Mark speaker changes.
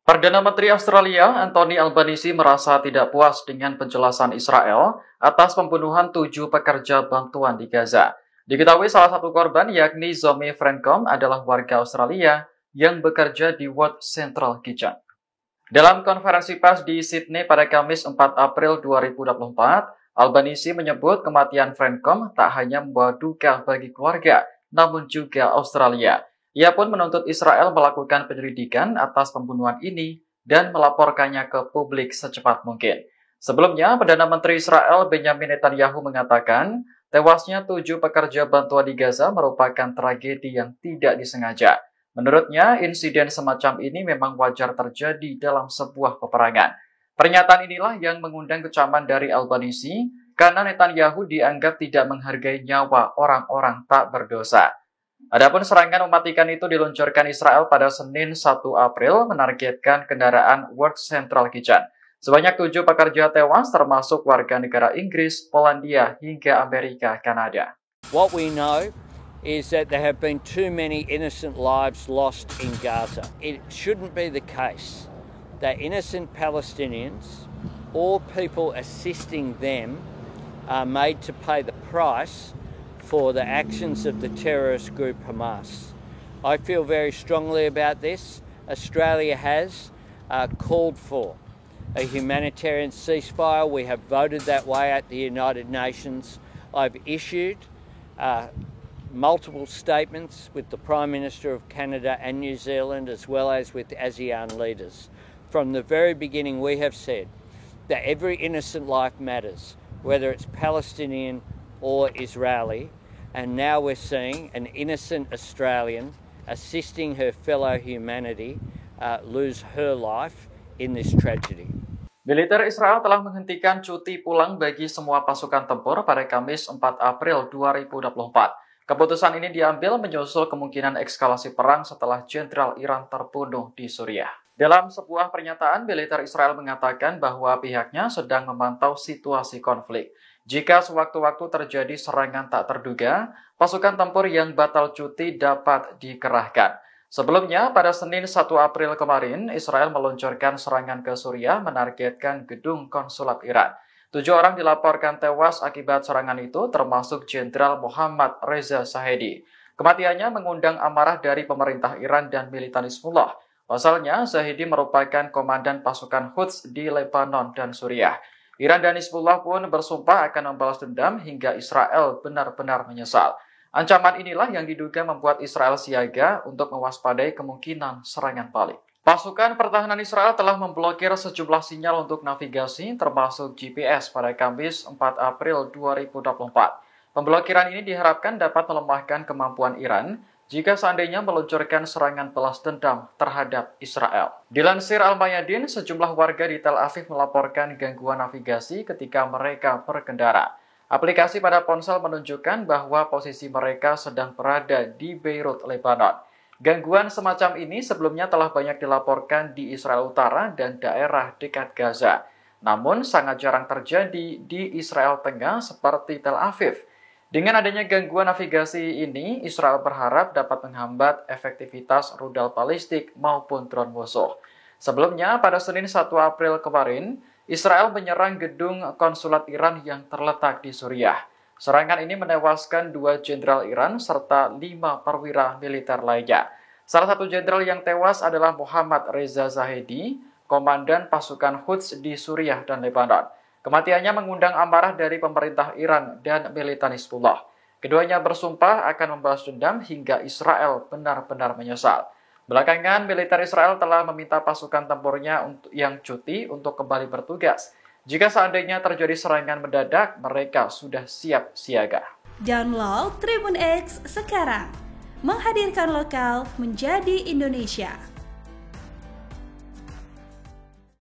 Speaker 1: Perdana Menteri Australia Anthony Albanese merasa tidak puas dengan penjelasan Israel atas pembunuhan 7 pekerja bantuan di Gaza. Diketahui salah satu korban yakni Zomi Francom adalah warga Australia yang bekerja di World Central Kitchen. Dalam konferensi pers di Sydney pada Kamis 4 April 2024, Albanese menyebut kematian Francom tak hanya membawa duka bagi keluarga, namun juga Australia. Ia pun menuntut Israel melakukan penyelidikan atas pembunuhan ini dan melaporkannya ke publik secepat mungkin. Sebelumnya, Perdana Menteri Israel Benjamin Netanyahu mengatakan tewasnya 7 pekerja bantuan di Gaza merupakan tragedi yang tidak disengaja. Menurutnya, insiden semacam ini memang wajar terjadi dalam sebuah peperangan. Pernyataan inilah yang mengundang kecaman dari Albanese karena Netanyahu dianggap tidak menghargai nyawa orang-orang tak berdosa. Adapun serangan mematikan itu diluncurkan Israel pada Senin 1 April menargetkan kendaraan World Central Kitchen. Sebanyak 7 pekerja tewas termasuk warga negara Inggris, Polandia, hingga Amerika, Kanada.
Speaker 2: What we know is that there have been too many innocent lives lost in Gaza. It shouldn't be the case that innocent Palestinians or people assisting them are made to pay the price for the actions of the terrorist group Hamas. I feel very strongly about this. Australia has called for a humanitarian ceasefire. We have voted that way at the United Nations. I've issued multiple statements with the Prime Minister of Canada and New Zealand, as well as with ASEAN leaders. From the very beginning, we have said that every innocent life matters, whether it's Palestinian or Israeli. And now we're seeing an innocent Australian assisting her fellow humanity lose her life in this tragedy.
Speaker 1: Militer Israel telah menghentikan cuti pulang bagi semua pasukan tempur pada Kamis 4 April 2024. Keputusan ini diambil menyusul kemungkinan eskalasi perang setelah Jenderal Iran terbunuh di Suriah. Dalam sebuah pernyataan, militer Israel mengatakan bahwa pihaknya sedang memantau situasi konflik. Jika sewaktu-waktu terjadi serangan tak terduga, pasukan tempur yang batal cuti dapat dikerahkan. Sebelumnya, pada Senin 1 April kemarin, Israel meluncurkan serangan ke Suriah menargetkan gedung konsulat Iran. 7 orang dilaporkan tewas akibat serangan itu, termasuk Jenderal Mohammad Reza Zahedi. Kematiannya mengundang amarah dari pemerintah Iran dan militan Hizbullah. Pasalnya, Zahedi merupakan komandan pasukan Quds di Lebanon dan Suriah. Iran dan Hizbullah pun bersumpah akan membalas dendam hingga Israel benar-benar menyesal. Ancaman inilah yang diduga membuat Israel siaga untuk mewaspadai kemungkinan serangan balik. Pasukan pertahanan Israel telah memblokir sejumlah sinyal untuk navigasi termasuk GPS pada Kamis 4 April 2024. Pemblokiran ini diharapkan dapat melemahkan kemampuan Iran jika seandainya meluncurkan serangan balas dendam terhadap Israel. Dilansir Al-Mayadin, sejumlah warga di Tel Aviv melaporkan gangguan navigasi ketika mereka berkendara. Aplikasi pada ponsel menunjukkan bahwa posisi mereka sedang berada di Beirut, Lebanon. Gangguan semacam ini sebelumnya telah banyak dilaporkan di Israel Utara dan daerah dekat Gaza. Namun sangat jarang terjadi di Israel Tengah seperti Tel Aviv. Dengan adanya gangguan navigasi ini, Israel berharap dapat menghambat efektivitas rudal balistik maupun drone musuh. Sebelumnya, pada Senin 1 April kemarin, Israel menyerang gedung konsulat Iran yang terletak di Suriah. Serangan ini menewaskan 2 jenderal Iran serta 5 perwira militer lainnya. Salah satu jenderal yang tewas adalah Mohammad Reza Zahedi, komandan pasukan Quds di Suriah dan Lebanon. Kematiannya mengundang amarah dari pemerintah Iran dan militan Hizbullah. Keduanya bersumpah akan membalas dendam hingga Israel benar-benar menyesal. Belakangan, militer Israel telah meminta pasukan tempurnya yang cuti untuk kembali bertugas. Jika seandainya terjadi serangan mendadak, mereka sudah siap siaga.
Speaker 3: Download Tribun X sekarang, menghadirkan lokal menjadi Indonesia.